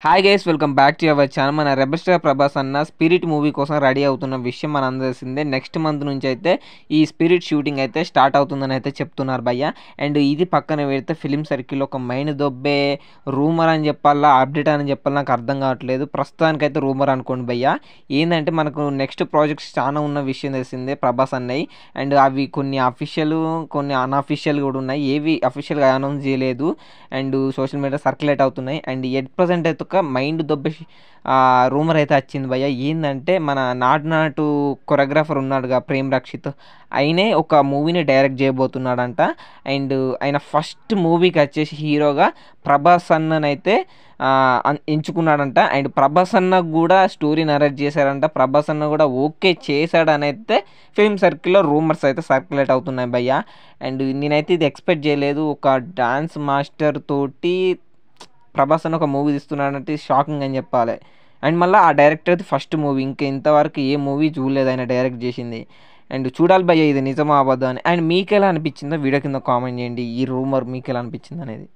Hi guys welcome back to our channel. మన rebel star Prabhas అన్న spirit movie కోసం ready అవుతున్న విషయం మన అందరిసిందే. నెక్స్ట్ మంత్ నుంచి అయితే ఈ స్పిరిట్ షూటింగ్ అయితే స్టార్ట్ అవుతుందని అయితే చెప్తున్నారు భయ్య. అండ్ ఇది పక్కన పెడితే ఫిలిం సర్కిల్లో ఒక మైండ్ దొబ్బే రూమర్ అని చెప్పాలా, అప్డేట్ అని చెప్పాలి, నాకు అర్థం కావట్లేదు. ప్రస్తుతానికైతే రూమర్ అనుకోండి భయ్య. ఏంటంటే మనకు నెక్స్ట్ ప్రాజెక్ట్స్ చాలా ఉన్న విషయం తెలిసిందే ప్రభాస్ అన్నయ్య. అండ్ అవి కొన్ని అఫీషియల్, కొన్ని అన్అఫీషియల్ కూడా ఉన్నాయి. ఏవి అఫీషియల్గా అనౌన్స్ చేయలేదు అండ్ సోషల్ మీడియా సర్క్యులేట్ అవుతున్నాయి. అండ్ ఎట్ ప్రజెంట్ అయితే ఒక మైండ్ దొబ్బే రూమర్ అయితే వచ్చింది భయ్య. ఏంటంటే మన నాటు కొరియోగ్రాఫర్ ఉన్నాడుగా ప్రేమ్ రక్షిత్, ఆయనే ఒక మూవీని డైరెక్ట్ చేయబోతున్నాడంట. అండ్ ఆయన ఫస్ట్ మూవీకి వచ్చేసి హీరోగా ప్రభాస్ అన్ననైతే ఎంచుకున్నాడంట. అండ్ ప్రభాస్ అన్న కూడా స్టోరీ నరేట్ చేశాడంట. ప్రభాస్ అన్న కూడా ఓకే చేశాడని అయితే ఫిల్మ్ సర్కిల్లో రూమర్స్ అయితే సర్క్యులేట్ అవుతున్నాయి భయ్య. అండ్ నేనైతే ఇది ఎక్స్పెక్ట్ చేయలేదు. ఒక డాన్స్ మాస్టర్ తోటి ప్రభాస్ అని ఒక మూవీ తీస్తున్నాడంటే షాకింగ్ అని చెప్పాలి. అండ్ మళ్ళీ ఆ డైరెక్టర్ అయితే ఫస్ట్ మూవీ, ఇంకా ఇంతవరకు ఏ మూవీ చూడలేదు ఆయన డైరెక్ట్ చేసింది. అండ్ చూడాలి భయ్య ఇది నిజమా అబద్ధం అని. అండ్ మీకు ఎలా అనిపించిందో వీడియో కింద కామెంట్ చేయండి. ఈ రూమర్ మీకు ఎలా అనిపించింది అనేది.